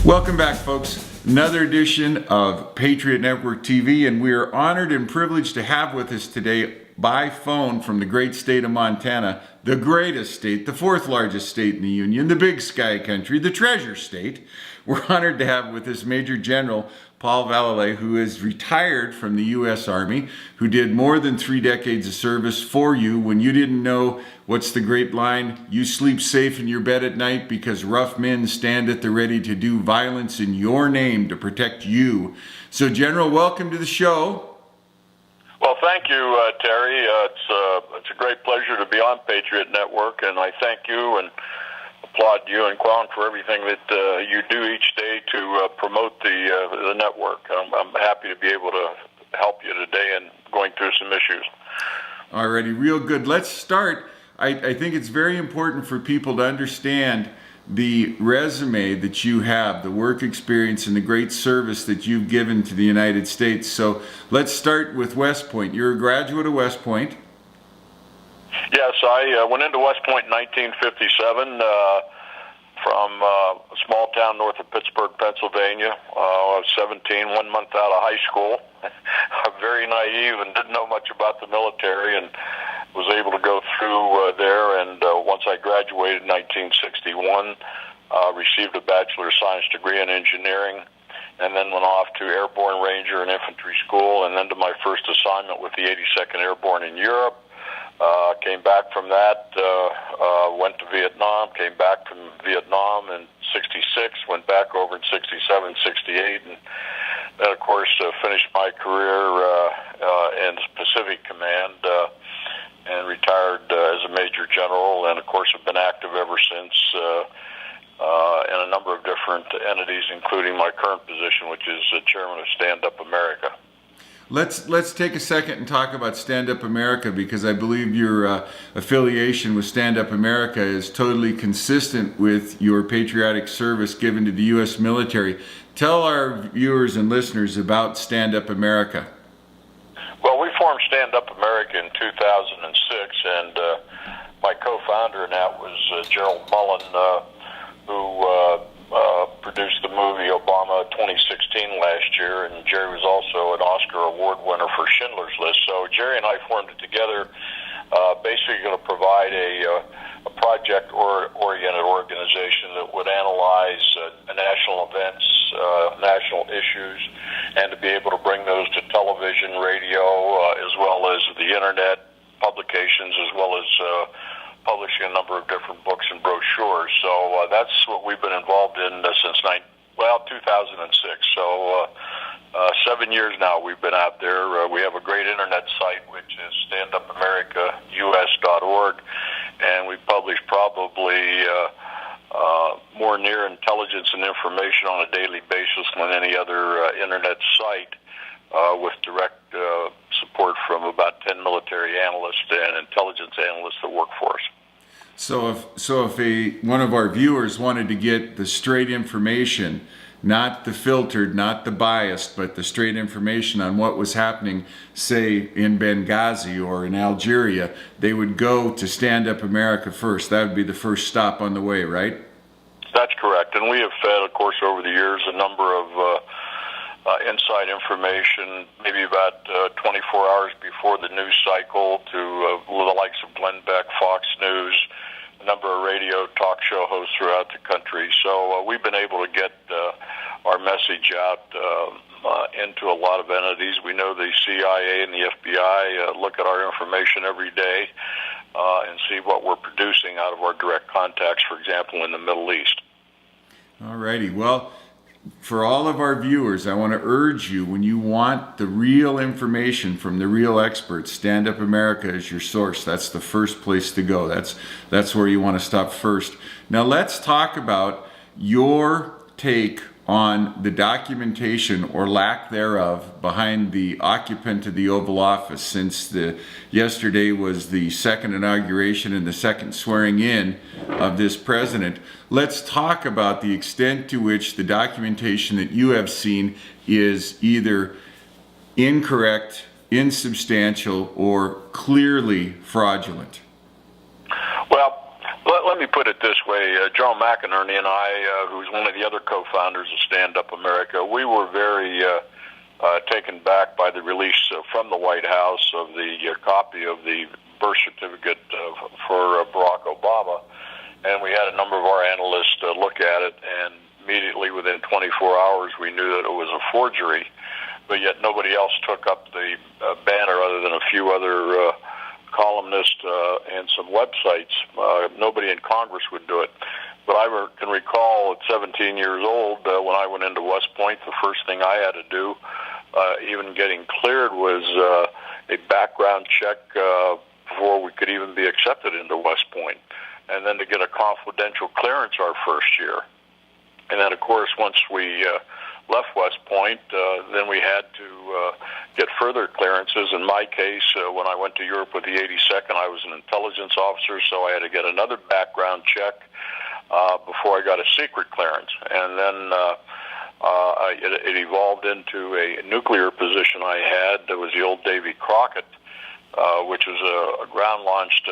Welcome back, folks. Another edition of Patriot Network TV, and we are honored and privileged to have with us today by phone from the great state of Montana, the greatest state, the fourth largest state in the Union, the Big Sky Country, the Treasure State. We're honored to have with us Major General Paul Vallely, who is retired from the U.S. Army, who did more than 3 decades of service for you when you didn't know, what's the great line, you sleep safe in your bed at night because rough men stand at the ready to do violence in your name to protect you. So, General, welcome to the show. Well, thank you, Terry. It's a great pleasure to be on Patriot Network, and I thank you and applaud you and Quan for everything that you do each day to promote the network. I'm happy to be able to help you today in going through some issues. Alrighty, real good. Let's start. I think it's very important for people to understand the resume that you have, the work experience, and the great service that you've given to the United States. So let's start with West Point. You're a graduate of West Point. Yes, I went into West Point in 1957 from a small town north of Pittsburgh, Pennsylvania. I was 17, 1 month out of high school. I'm very naive and didn't know much about the military, and was able to go through there. And once I graduated in 1961, received a Bachelor of Science degree in engineering, and then went off to Airborne Ranger and Infantry School, and then to my first assignment with the 82nd Airborne in Europe. Came back from that, went to Vietnam, came back from Vietnam in 66, went back over in 67, 68, and then, of course, finished my career in Pacific Command and retired as a Major General, and, of course, have been active ever since in a number of different entities, including my current position, which is Chairman of Stand Up America. Let's take a second and talk about Stand Up America, because I believe your affiliation with Stand Up America is totally consistent with your patriotic service given to the U.S. military. Tell our viewers and listeners about Stand Up America. Well, we formed Stand Up America in 2006, and my co-founder in that was Gerald Mullen, who produced the movie Obama 2016 last year, and Jerry was also an Oscar Award winner for Schindler's List. So Jerry and I formed it together, basically going to provide a project-oriented organization that would analyze national events, national issues, and to be able to bring those to television, radio, as well as the internet, publications, as well as publishing a number of different books and brochures. So that's what we've been involved in since 2006. So 7 years now we've been out there. We have a great internet site, which is standupamericaus.org, and we publish probably more near intelligence and information on a daily basis than any other internet site, with direct support from about 10 military analysts and intelligence analysts that work for us. So if one of our viewers wanted to get the straight information, not the filtered, not the biased, but the straight information on what was happening, say, in Benghazi or in Algeria, they would go to Stand Up America first. That would be the first stop on the way, right? That's correct. And we have fed, of course, over the years, a number of inside information, maybe about 24 hours before the news cycle, to the likes of Glenn Beck, Fox News, a number of radio talk show hosts throughout the country. So we've been able to get our message out into a lot of entities. We know the CIA and the FBI look at our information every day and see what we're producing out of our direct contacts, for example, in the Middle East. All righty. Well, for all of our viewers, I want to urge you, when you want the real information from the real experts, Stand Up America is your source. That's the first place to go. That's where you want to stop first. Now let's talk about your take on the documentation or lack thereof behind the occupant of the Oval Office, since yesterday was the second inauguration and the second swearing in of this president. Let's talk about the extent to which the documentation that you have seen is either incorrect, insubstantial, or clearly fraudulent. Well, let me put it this way. Joe McInerney and I, who's one of the other co-founders of Stand Up America, we were very taken back by the release from the White House of the copy of the birth certificate for Barack Obama. And we had a number of our analysts look at it, and immediately within 24 hours we knew that it was a forgery, but yet nobody else took up the banner other than a few other columnists and some websites. Nobody in Congress would do it. But I can recall at 17 years old, when I went into West Point, the first thing I had to do, even getting cleared, was a background check before we could even be accepted into West Point, and then to get a confidential clearance our first year. And then, of course, once we left West Point, then we had to get further clearances. In my case, when I went to Europe with the 82nd, I was an intelligence officer, so I had to get another background check before I got a secret clearance. And then it evolved into a nuclear position I had. That was the old Davy Crockett, which was a ground-launched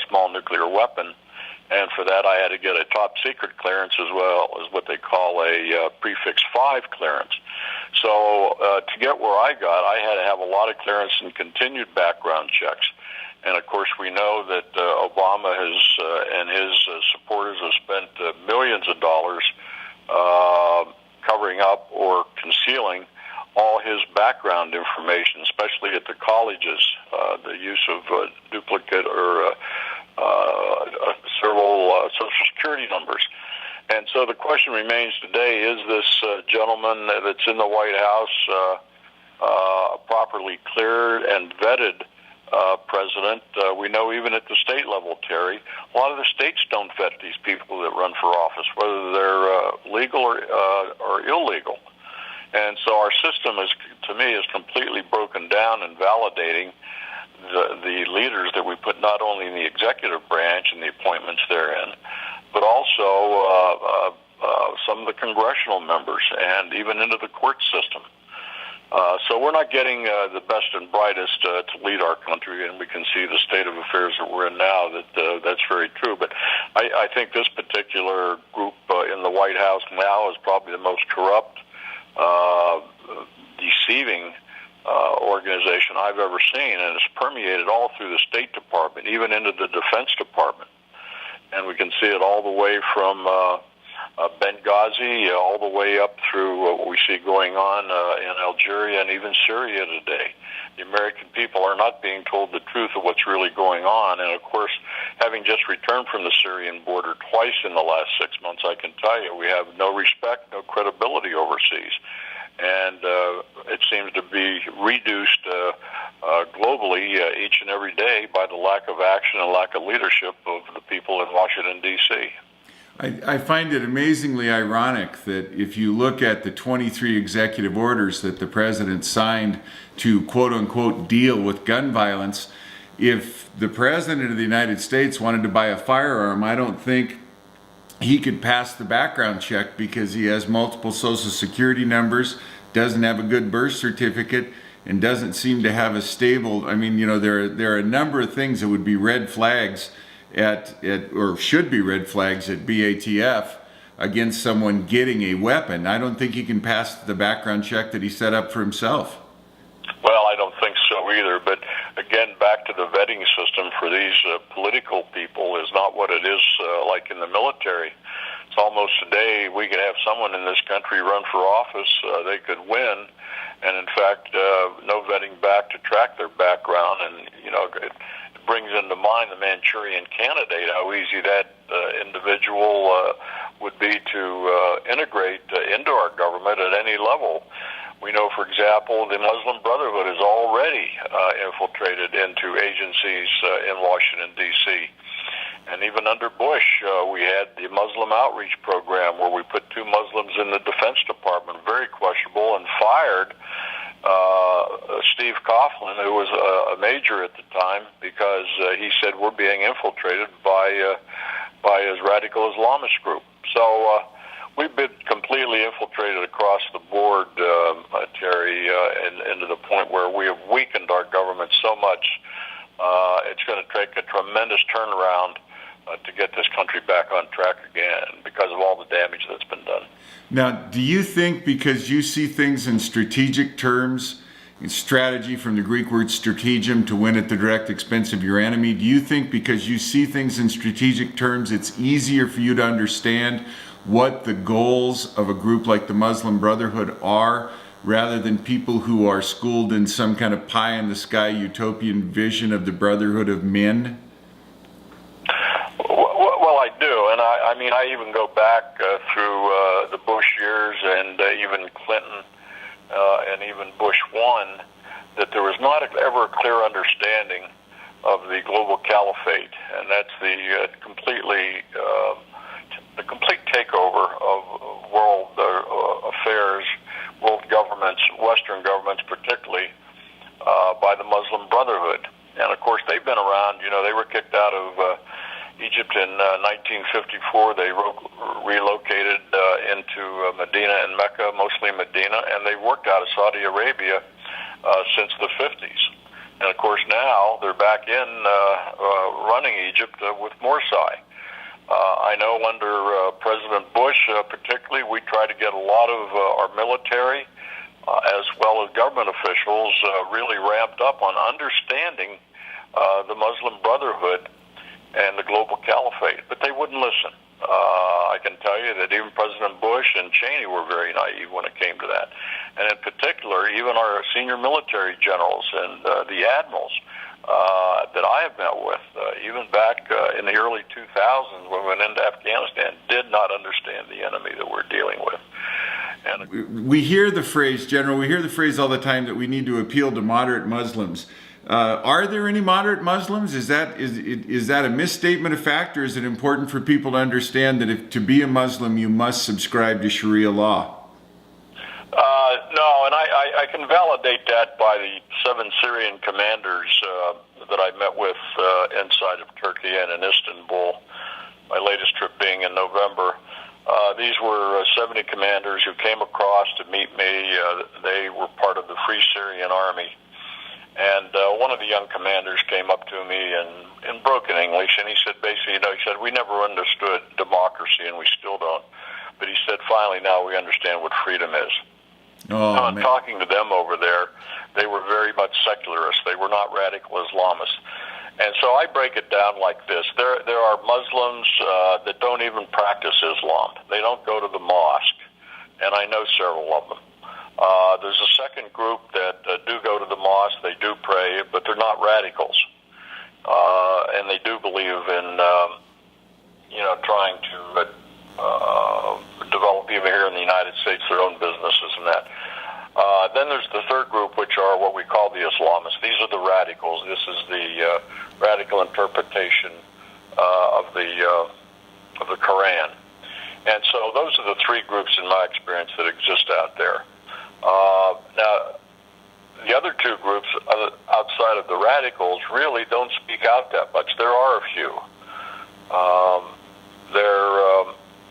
small nuclear weapon. And for that, I had to get a top-secret clearance as well as what they call a prefix 5 clearance. So to get where I got, I had to have a lot of clearance and continued background checks. And, of course, we know that Obama and his supporters have spent millions of dollars covering up or concealing all his background information, especially at the colleges, the use of duplicate or several Social Security numbers. And so the question remains today, is this gentleman that's in the White House properly cleared and vetted president? We know even at the state level, Terry, a lot of the states don't vet these people that run for office, whether they're legal or illegal. And so our system, to me, is completely broken down in validating the leaders that we put not only in the executive branch and the appointments therein, but also some of the congressional members and even into the court system. So we're not getting the best and brightest to lead our country, and we can see the state of affairs that we're in now. That's very true. But I think this particular group in the White House now is probably the most corrupt, deceiving organization I've ever seen, and it's permeated all through the State Department, even into the Defense Department. And we can see it all the way from Benghazi all the way up through what we see going on in Algeria and even Syria today. The American people are not being told the truth of what's really going on. And, of course, having just returned from the Syrian border twice in the last 6 months, I can tell you we have no respect, no credibility overseas. And it seems to be reduced globally each and every day by the lack of action and lack of leadership of the people in Washington, D.C. I find it amazingly ironic that if you look at the 23 executive orders that the president signed to quote-unquote deal with gun violence, if the president of the United States wanted to buy a firearm, I don't think he could pass the background check because he has multiple social security numbers, doesn't have a good birth certificate, and doesn't seem to have a stable, I mean, you know, there are a number of things that would be red flags or should be red flags at BATF against someone getting a weapon. I don't think he can pass the background check that he set up for himself. Well, I don't think so either. But again, back to the vetting system for these political people is not what it is like in the military. It's almost today we could have someone in this country run for office, they could win, and in fact, no vetting back to track their background. And, you know, it brings into mind the Manchurian candidate, how easy that individual would be to integrate into our government at any level. We know, for example, the Muslim Brotherhood is already infiltrated into agencies in Washington, D.C. And even under Bush, we had the Muslim outreach program where we put 2 Muslims in the Defense Department, very questionable, and fired Steve Coughlin, who was a major at the time, because he said we're being infiltrated by his radical Islamist group. So we've been completely infiltrated across the board, Terry, and to the point where we have weakened our government so much. It's going to take a tremendous turnaround to get this country back on track again because of all the damage that's been done. Now, do you think because you see things in strategic terms, in strategy from the Greek word strategem, to win at the direct expense of your enemy, do you think because you see things in strategic terms, it's easier for you to understand what the goals of a group like the Muslim Brotherhood are, rather than people who are schooled in some kind of pie-in-the-sky utopian vision of the Brotherhood of Men? Well, I do, and I mean, I even go back through the Bush years and even Clinton and even Bush 1, that there was not ever a clear understanding of the global caliphate, and that's the complete takeover of world affairs, world governments, Western governments particularly, by the Muslim Brotherhood. And of course, they've been around. You know, they were kicked out of Egypt in 1954. They relocated into Medina and Mecca, mostly Medina, and they worked out of Saudi Arabia since the 50s. And of course, now they're back in running Egypt with Morsi. I know under President Bush, particularly, we try to get a lot of our military, as well as government officials, really ramped up on understanding the Muslim Brotherhood and the global caliphate, but they wouldn't listen. I can tell you that even President Bush and Cheney were very naive when it came to that. And in particular, even our senior military generals and the admirals that I have met with, even back in the early 2000s when we went into Afghanistan, did not understand the enemy that we're dealing with. And we hear the phrase, General, we hear the phrase all the time that we need to appeal to moderate Muslims. Are there any moderate Muslims? Is that a misstatement of fact, or is it important for people to understand that to be a Muslim, you must subscribe to Sharia law? No, and I can validate that by the 7 Syrian commanders that I met with inside of Turkey and in Istanbul, my latest trip being in November. These were 70 commanders who came across to meet me. They were part of the Free Syrian Army. And one of the young commanders came up to me in broken English, and he said, basically, he said, we never understood democracy, and we still don't. But he said, finally, now we understand what freedom is. Oh, I'm talking to them over there. They were very much secularists. They were not radical Islamists. And so I break it down like this. There are Muslims that don't even practice Islam. They don't go to the mosque, and I know several of them. There's a second group that do go to the mosque, they do pray, but they're not radicals. And they do believe in, trying to develop, even here in the United States, their own businesses and that. Then there's the third group, which are what we call the Islamists. These are the radicals. This is the radical interpretation of the Quran. And so those are the 3 groups, in my experience, that exist out there. Now, the other 2 groups outside of the radicals really don't speak out that much. There are a few.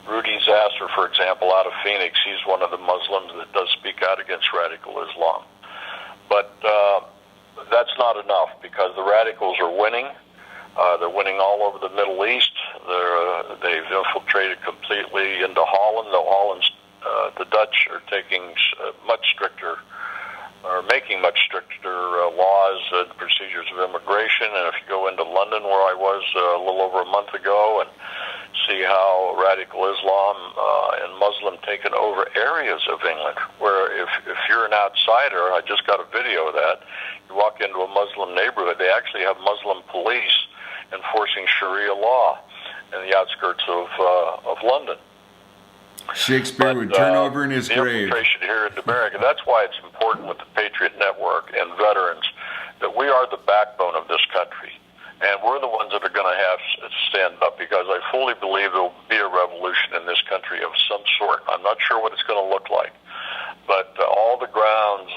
Rudy Zasser, for example, out of Phoenix, he's one of the Muslims that does speak out against radical Islam. But that's not enough, because the radicals are winning. They're winning all over the Middle East. They've infiltrated completely into Holland. Though Holland's the Dutch are taking much stricter, or making much stricter laws and procedures of immigration. And if you go into London, where I was a little over a month ago, and see how radical Islam and Muslim taken over areas of England, where if you're an outsider, I just got a video of that, you walk into a Muslim neighborhood, they actually have Muslim police enforcing Sharia law in the outskirts of London. Shakespeare would turn over in his grave. The infiltration here in America, that's why it's important with the Patriot Network and veterans that we are the backbone of this country. And we're the ones that are going to have to stand up, because I fully believe there will be a revolution in this country of some sort. I'm not sure what it's going to look like. But all the grounds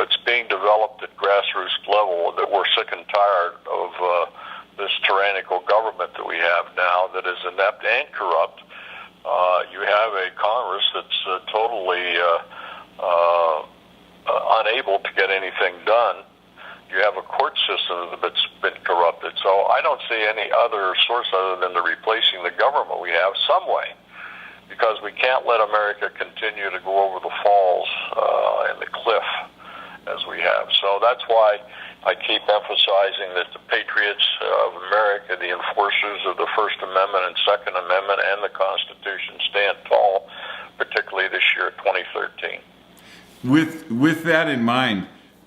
that's being developed at grassroots level, that we're sick and tired of this tyrannical government that we have now that is inept and corrupt. You have a Congress that's totally unable to get anything done. You have a court system that's been corrupted. So I don't see any other source other than the replacing the government we have some way, because we can't let America continue to go over the falls and the cliff as we have. So that's why I keep emphasizing that the patriots of America, the enforcers of the First Amendment and Second Amendment and the Constitution, stand tall, particularly this year, 2013. With that in mind,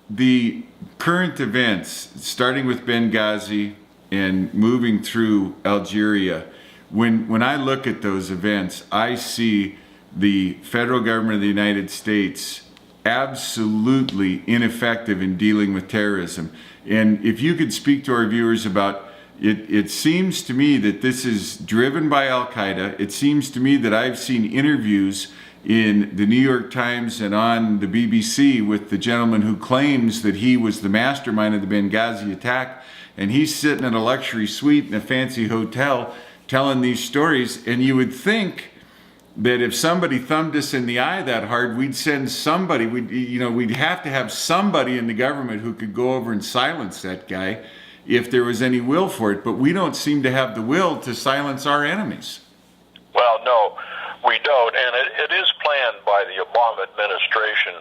the current events, starting with Benghazi and moving through Algeria, when I look at those events, I see the federal government of the United States absolutely ineffective in dealing with terrorism. And if you could speak to our viewers about it, it seems to me that this is driven by Al-Qaeda. It seems to me that I've seen interviews in the New York Times and on the BBC with the gentleman who claims that he was the mastermind of the Benghazi attack, and he's sitting in a luxury suite in a fancy hotel telling these stories. And you would think that if somebody thumbed us in the eye that hard, we'd send somebody. We'd have to have somebody in the government who could go over and silence that guy if there was any will for it. But we don't seem to have the will to silence our enemies. Well, no, we don't, and it is planned by the Obama administration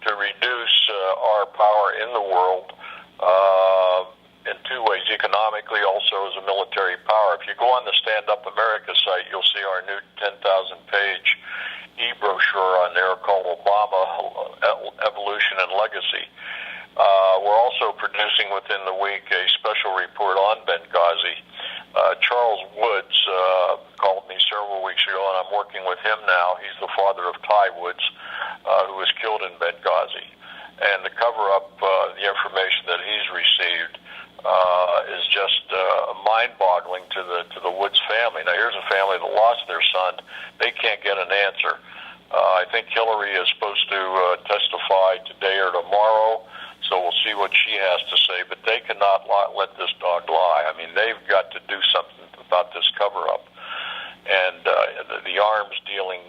to reduce our power in the world in two ways: economically, also as a military power. If you go on the Stand Up America site, you'll see our new 10,000-page e-brochure on there called Obama Evolution and Legacy. We're also producing within the week a special report on Benghazi. Charles Woods called me several weeks ago, and I'm working with him now. He's the father of Ty Woods, who was killed in Benghazi. And the cover-up, the information that he's received, is just mind-boggling to the Woods family. Now, here's a family that lost their son. They can't get an answer. I think Hillary is supposed to testify today or tomorrow, so we'll see what she has to say. But they cannot let this dog lie. I mean, they've got to do something about this cover-up. And the arms dealing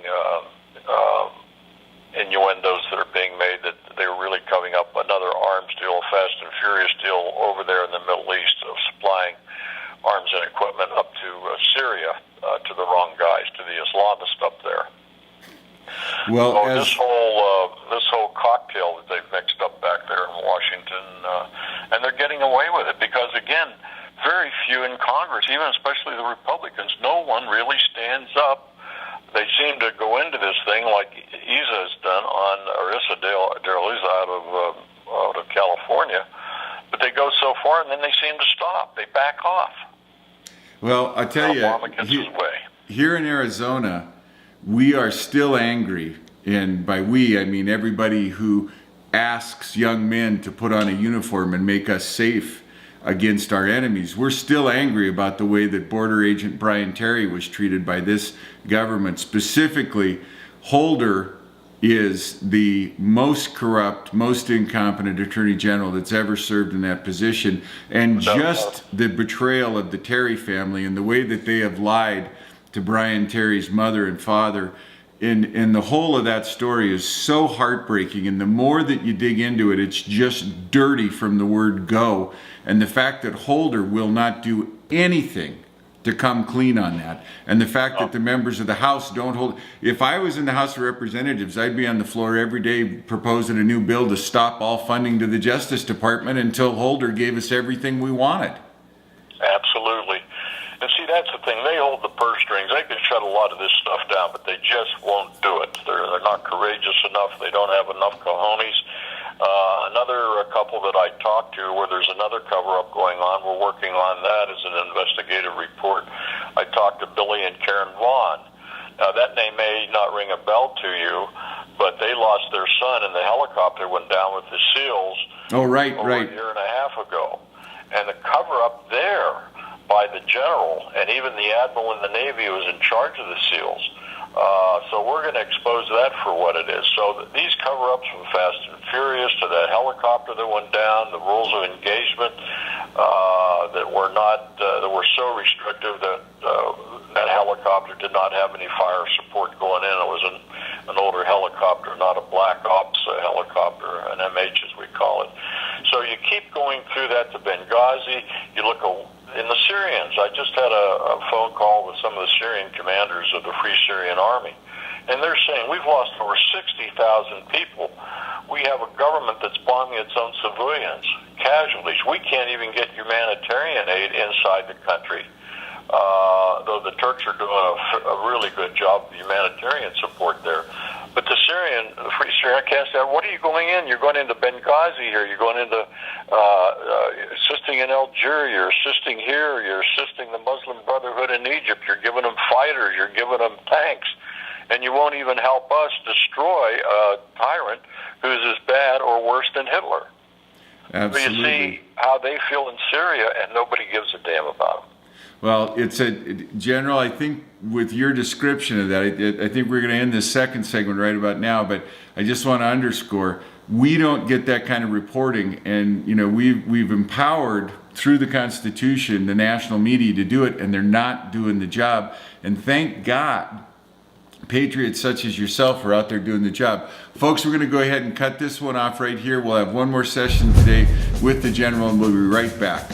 innuendos that are being made that they're really covering up another arms deal, a fast and furious deal over there in the Middle East of supplying arms and equipment up to Syria to the wrong guys, to the Islamists up there. Well, so this whole cocktail that they've mixed up back there in Washington, and they're getting away with it because, again, very few in Congress, even especially the Republicans, no one really stands up. They seem to go into this thing like Issa has done or Issa Dereliza out of California, but they go so far and then they seem to stop. They back off. Well, I tell you, here in Arizona, we are still angry, and by we, I mean everybody who asks young men to put on a uniform and make us safe against our enemies. We're still angry about the way that Border Agent Brian Terry was treated by this government. Specifically, Holder is the most corrupt, most incompetent Attorney General that's ever served in that position. And just the betrayal of the Terry family and the way that they have lied to Brian Terry's mother and father, and the whole of that story is so heartbreaking. And the more that you dig into it, it's just dirty from the word go. And the fact that Holder will not do anything to come clean on that, and the fact that the members of the House don't hold. If I was in the House of Representatives, I'd be on the floor every day proposing a new bill to stop all funding to the Justice Department until Holder gave us everything we wanted. Absolutely. And see, that's the thing. They hold the purse strings. They can shut a lot of this stuff down, but they just won't do it. They're not courageous enough. They don't have enough cojones. Another couple that I talked to where there's another cover-up going on, we're working on that as an investigative report. I talked to Billy and Karen Vaughn. Now, that name may not ring a bell to you, but they lost their son and the helicopter went down with the SEALs over a year and a half ago. And the cover-up there by the general and even the admiral in the Navy who was in charge of the SEALs. So we're going to expose that for what it is. So these cover-ups from Fast and Furious to that helicopter that went down, the rules of engagement that were so restrictive that that helicopter did not have any fire support going in. It was an older helicopter, not a black ops helicopter, an MH as we call it. So you keep going through that to Benghazi. You look in the Syrians. I just had a phone call with some of the Syrian commanders of the Free Syrian Army, and they're saying we've lost over 60,000 people. We have a government that's bombing its own civilians, casualties. We can't even get humanitarian aid inside the country, though the Turks are doing a really good job of humanitarian support there. But the Free Syrian cast out, what are you going in? You're going into Benghazi here. You're going into assisting in Algeria. You're assisting here. You're assisting the Muslim Brotherhood in Egypt. You're giving them fighters. You're giving them tanks. And you won't even help us destroy a tyrant who's as bad or worse than Hitler. Absolutely. So you see how they feel in Syria, and nobody gives a damn about them. Well, General, I think with your description of that, I think we're going to end this second segment right about now, but I just want to underscore, we don't get that kind of reporting, and we've empowered through the Constitution the national media to do it, and they're not doing the job. And thank God patriots such as yourself are out there doing the job. Folks, we're going to go ahead and cut this one off right here. We'll have one more session today with the General, and we'll be right back.